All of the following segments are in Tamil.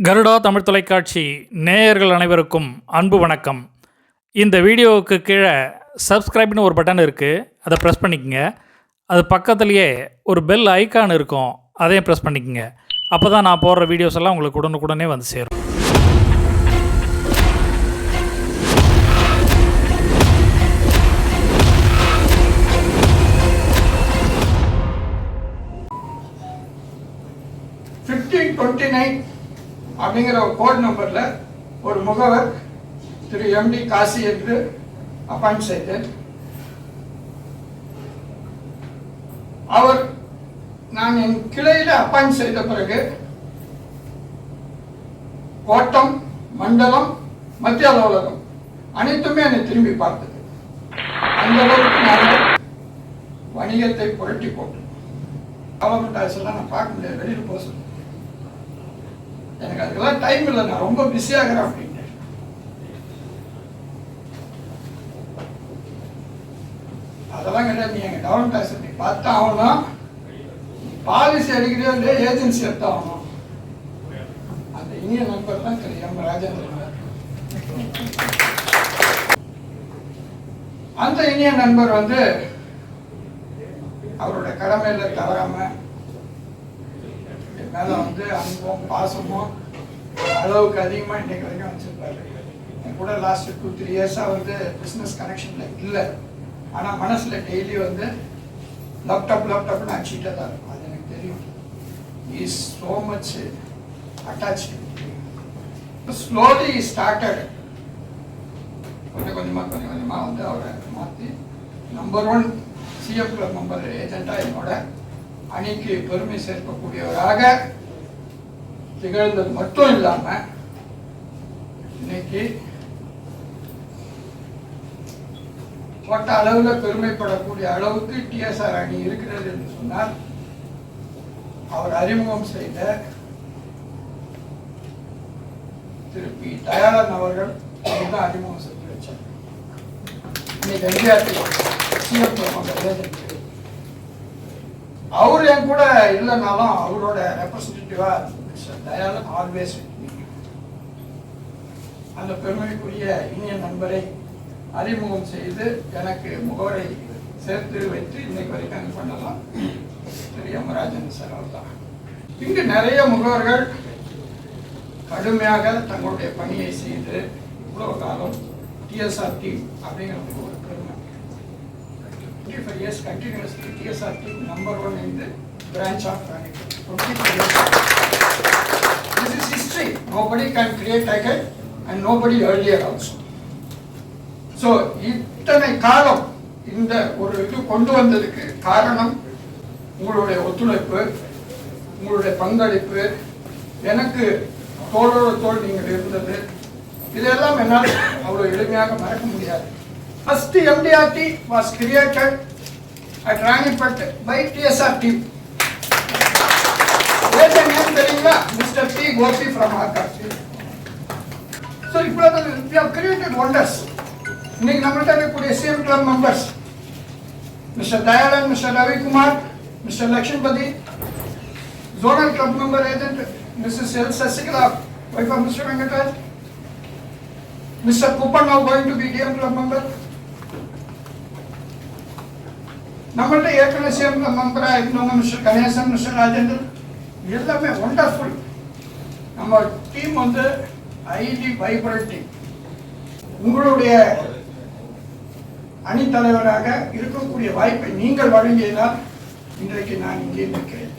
கருடா தமிழ் தொலைக்காட்சி நேயர்கள் அனைவருக்கும் அன்பு வணக்கம். இந்த வீடியோவுக்கு கீழே சப்ஸ்கிரைப்னு ஒரு பட்டன் இருக்குது, அதை ப்ரெஸ் பண்ணிக்கங்க. அது பக்கத்துலேயே ஒரு பெல் ஐக்கான் இருக்கும், அதையும் ப்ரெஸ் பண்ணிக்கங்க. அப்போ தான் நான் போடுற வீடியோஸ் எல்லாம் உங்களுக்கு உடனுக்குடனே வந்து சேரும். அப்படிங்கிற ஒரு கோட் நம்பர்ல ஒரு முகவர் திரு எம்டி காசி என்று அப்பாயிண்ட் செய்தேன். அவர் நான் என் கிளையில அப்பாயிண்ட் செய்த பிறகு கோட்டம், மண்டலம், மத்திய அலுவலகம் அனைத்துமே என்னை திரும்பி பார்த்தது. அந்த அளவுக்கு நாங்கள் வணிகத்தை புரட்டி போட்டோம். கவர்மெண்ட் ஆஃபீஸெல்லாம் நான் பார்க்க முடியாது, வெளியில் போக சொல்லுவேன். எனக்கு அதுக்கெல்லாம் டைம் இல்லை, நான் ரொம்ப பிஸியாகிறேன் அப்படின்னு. அதெல்லாம் கிடையாது. நீ எங்க கவர்மெண்ட் ஆஃபீஸர் நீ பார்த்தா ஆகணும், பாலிசி அடிக்கிறதோ இல்லையோ ஏஜென்சி எடுத்தா ஆகணும். அந்த இனிய நண்பர் தான் திரு எம் ராஜேந்திரன். அந்த இனிய நண்பர் அவருடைய கடமையில தவறாம மேல அன்பும் பாசமும் அளவுக்கு அதிகமா இன்னைக்கு வரைக்கும் வச்சிருப்பாரு. என் கூட லாஸ்ட் 2-3 இயர்ஸா பிசினஸ் கனெக்ஷன்ல இல்லை, ஆனா மனசுல டெய்லி லேப்டாப்னு அடிச்சுட்டே தான் இருக்கும். அது எனக்கு தெரியும். Is so much attached. Slowly started கொஞ்சம் கொஞ்சமா அவரை மாற்றி நம்பர் 1 சிஎம் கிளப் மெம்பர் ஏஜென்டா என்னோட அணிக்கு பெருமை சேர்க்கக்கூடியவராக திகழ்ந்தது மட்டும் இல்லாம இன்னைக்கு கோட்ட அளவுல பெருமைப்படக்கூடிய அளவுக்கு டிஎஸ்ஆர் அணி இருக்கிறது என்று சொன்னால் அவர் அறிமுகம் செய்த திரு பி தயாளன் அவர்கள் தான் அறிமுகம் செஞ்சு வச்சார். இன்னைக்கு எம்ஜிஆர் சிஎம் அவர் என் கூட இல்லைனாலும் அவரோட ரெப்ரசன்டேட்டிவா தயாளன் ஆல்வேஸ் அந்த பெருமைக்குரிய இனிய நண்பரை அறிமுகம் செய்து எனக்கு முகவரை சேர்த்து வைத்து இன்னைக்கு வரைக்கும் அங்கு பண்ணலாம் திரு எம் ராஜன் சார். அவர் தான். இங்கு நிறைய முகவர்கள் கடுமையாக தங்களுடைய பணியை செய்து இவ்வளவு காலம் டிஎஸ்ஆர் டீம் அப்படிங்கிற ஒரு பெருமை. 25 years continuously, TSR team number 1 in the branch of Ranipur. 25 years. This is history. Nobody can create like it, and nobody earlier also. So, இத்தனை காலம் இந்த ஒரு இது கொண்டு வந்ததுக்கு காரணம் உங்களுடைய ஒத்துழைப்பு, உங்களுடைய பங்களிப்பு, எனக்கு தோளோட தோள் நீங்கள் இருந்தது. இதெல்லாம் என்னால் அவ்வளவு எளிமையாக மறக்க முடியாது. First MDRT was created at Ranipet by TSR team. Where the name தெரியுங்களா? Mr. P. Gopi from Akashi. So we have created wonders. இன்னைக்கு நம்மள்ட்ட இருக்கக்கூடிய CM club members, Mr. Dayalan, Mr. Ravi Kumar, Mr. Lakshmipati, zonal club member agent Mrs. L. Sasikala, wife of Mr. Venkatraj, Mr. Kupan now going to be DM club member. நம்மள்ட்ட ஏற்கனவே சிஎம் மெம்பரா இருந்தவங்க மிஸ்டர் கணேசன், மிஸ்டர் ராஜேந்திரன், எல்லாமே ஒண்டர்ஃபுல். நம்ம டீம் ஐடி வைப்ரண்ட் டீம். உங்களுடைய அணி தலைவராக இருக்கக்கூடிய வாய்ப்பை நீங்கள் வழங்கியதால் இன்றைக்கு நான் இங்கே இருக்கிறேன்.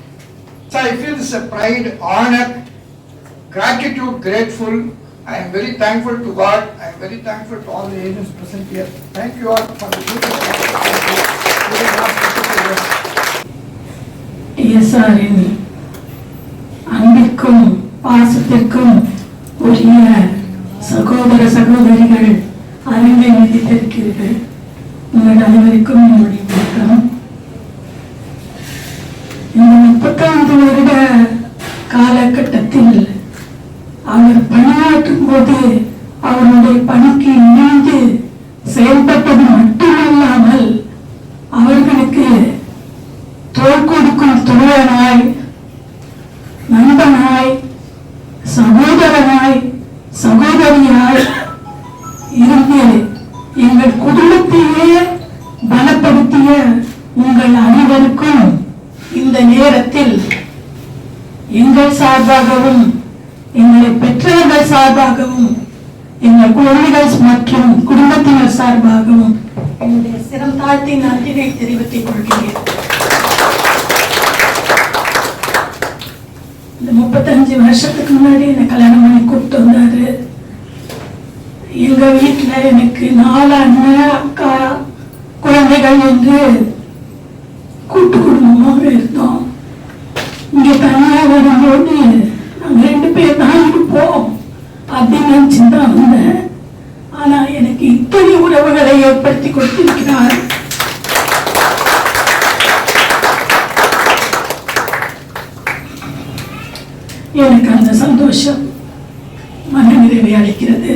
So I feel this a pride, honor, gratitude, grateful. I am very thankful to God. I am very thankful to all the agents present here. Thank you all for the beautiful. டிஎஸ்ஆரின் அன்பிற்கும் பாசத்திற்கும் உரிய சகோதர சகோதரிகள் அறிவை நிதித்திருக்கிறீர்கள். உங்கள் அனைவருக்கும் என்னுடைய வணக்கம். இந்த 35 வருட காலகட்டத்தில் அவர் பணியாற்றும் போது அவருடைய பணிக்கு இணைந்து செயல்பட்டது மட்டுமல்லாமல் அவர்களுக்கு தோல் கொடுக்கும் தோழனாய், நண்பனாய், சகோதர எங்கள் சார்பாகவும் எங்களை பெற்றோர்கள் சார்பாகவும் எங்கள் குழந்தைகள் மற்றும் குடும்பத்தினர் சார்பாகவும் என்னுடைய சிரம் தாழ்த்தி நன்றியை தெரிவித்துக் கொள்கிறேன். இந்த 35 வருஷத்துக்கு முன்னாடி என்னை கல்யாணம் பண்ணி கூப்பிட்டு வந்தாரு. எங்க வீட்டுல எனக்கு 4 அண்ணன் அக்கா குழந்தைகள் என்று கூட்டு குடும்பமாக இருந்தோம். இங்க தனியா வரும்போது நாங்க 2 பேர் தான் இருப்போம் அப்படின்னு நினைச்சுதான் வந்தேன். ஆனா எனக்கு இத்தனை உறவுகளை ஏற்படுத்தி கொடுத்திருக்கிறார். எனக்கு அந்த சந்தோஷம் மன நிறைவை அளிக்கிறது.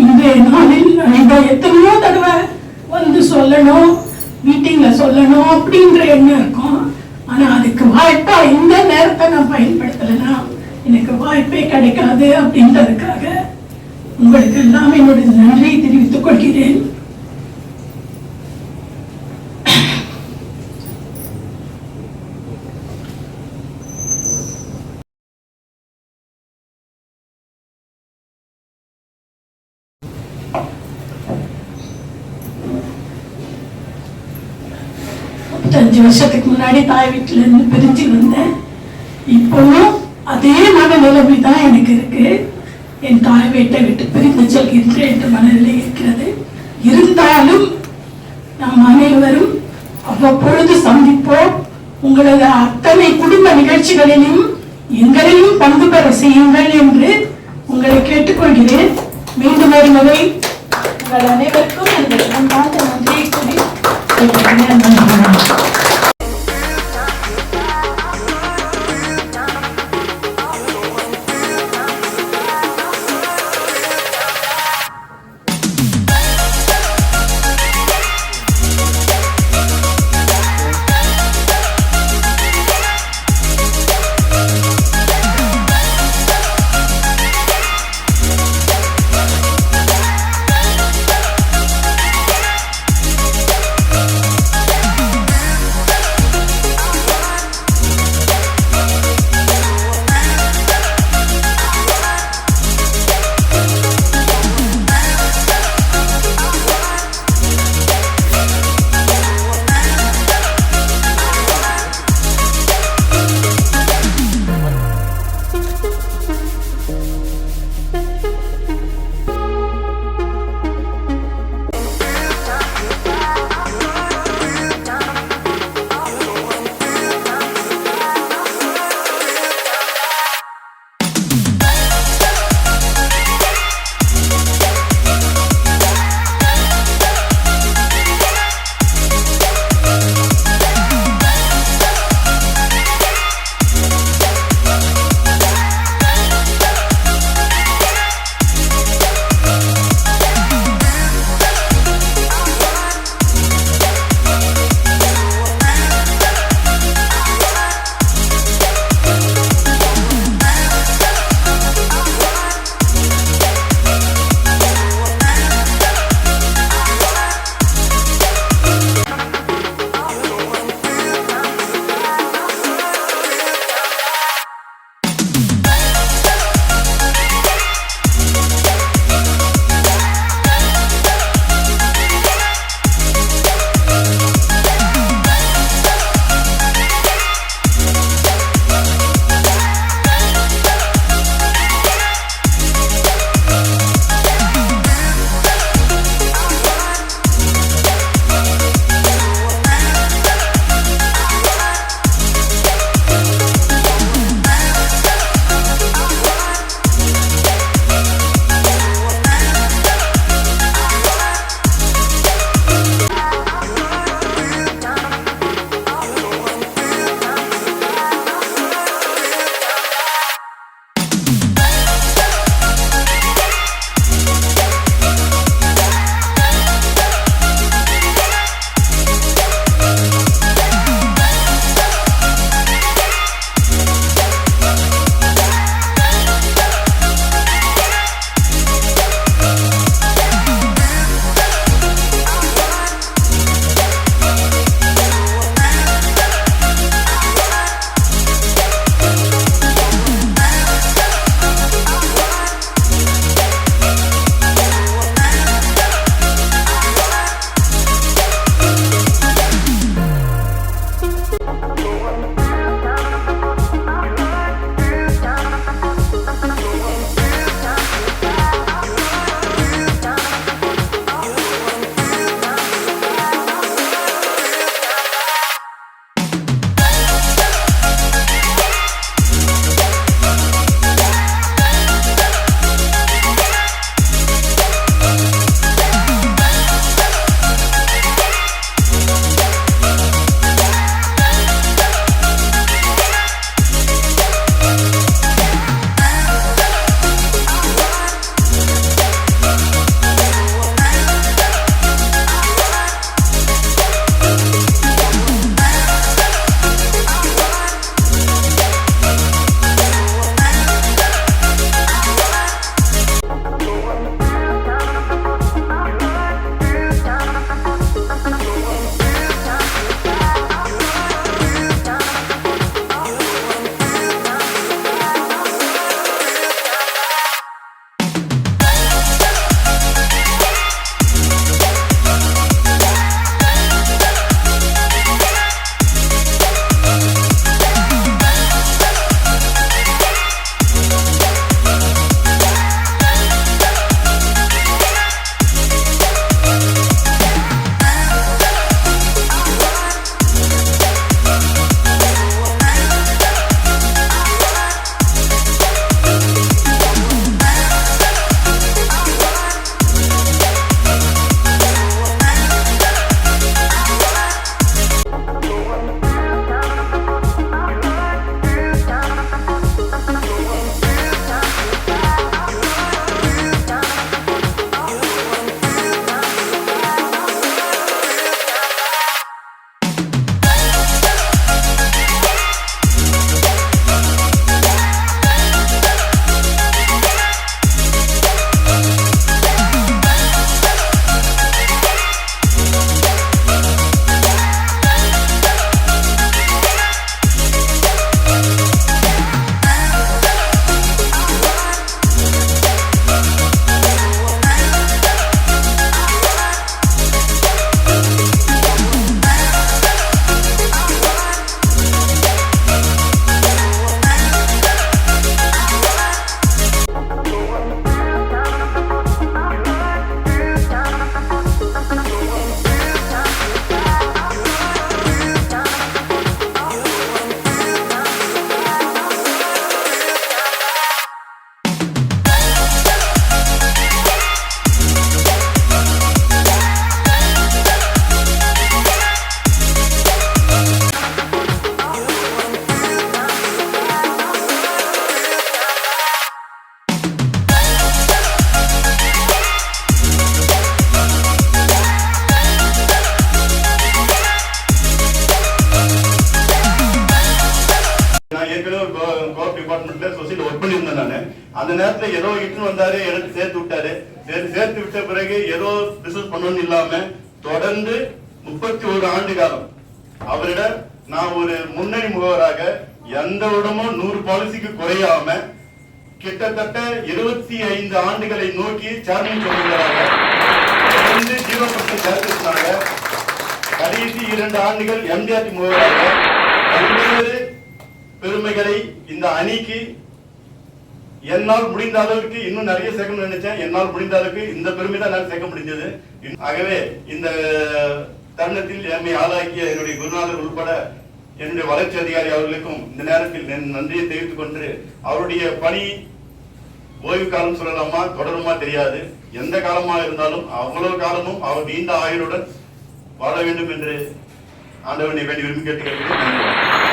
இன்றைய நாளில் நான் எத்தனையோ தடவை வந்து சொல்லணும், மீட்டிங்ல சொல்லணும் அப்படின்ற எண்ணம் இருக்கும். ஆனா அதுக்கு வாய்ப்பா இந்த நேரத்தை நான் பயன்படுத்தலைன்னா எனக்கு வாய்ப்பே கிடைக்காது அப்படின்றதுக்காக உங்களுக்கு எல்லாம் என்னுடைய நன்றியை தெரிவித்துக் கொள்கிறேன். அஞ்சு வருஷத்துக்கு முன்னாடி தாய் வீட்டுல இருந்து பிரிஞ்சு வந்தேன். இப்போவும் அதே மனநிலைமை தான் எனக்கு இருக்கு. என் தாய் வீட்டை விட்டு பிரிந்து செல்கின்றேன் என்ற மனநிலை இருக்கிறது. இருந்தாலும் நாம் அனைவரும் அவ்வப்பொழுது சந்திப்போம். உங்களது அத்தனை குடும்ப நிகழ்ச்சிகளிலும் எங்களையும் பங்கு பெற செய்யுங்கள் என்று உங்களை கேட்டுக்கொள்கிறேன். மீண்டும் ஒரு முறை உங்கள் அனைவருக்கும் எனது நன்றியை கூறி ஒர்க் பண்ணியிருந்தேன் நான். அந்த நேரத்துல ஏதோ இட்டுன்னு வந்தாரு, எனக்கு சேர்த்து விட்டாரு. சேர்த்து விட்ட பிறகு ஏதோ பிசினஸ் பண்ணணும்னு இல்லாம தொடர்ந்து 31 ஆண்டு காலம் அவரிட நான் ஒரு முன்னணி முகவராக எந்த இடமும் 100 பாலிசிக்கு குறையாம கிட்டத்தட்ட 25 ஆண்டுகளை நோக்கி சேர்மன் சொல்லுகிறாங்க. 0% சேர்த்துனாங்க. கடைசி 2 ஆண்டுகள் எம்டிஆர்டி முகவராக பல்வேறு பெருமைகளை இந்த அணிக்கு என்னால் முடிந்த அளவுக்கு இன்னும் நிறைய சேர்க்கணும்னு நினைச்சேன். என்னால் முடிந்த அளவுக்கு இந்த பெருமை தான் என்னால் சேர்க்க முடிஞ்சது. ஆகவே இந்த தருணத்தில் என்னை ஆளாக்கிய என்னுடைய குருநாதர் உட்பட என்னுடைய வளர்ச்சி அதிகாரி அவர்களுக்கும் இந்த நேரத்தில் நன்றியை தெரிவித்துக் கொண்டு, அவருடைய பணி ஓய்வு காலம் சொல்லலாமா தொடருமா தெரியாது, எந்த காலமா இருந்தாலும் அவ்வளவு காலமும் அவர் நீண்ட ஆயுளுடன் வாழ வேண்டும் என்று ஆண்டவனை வேண்டி விரும்பி கேட்டுக்கிறேன்.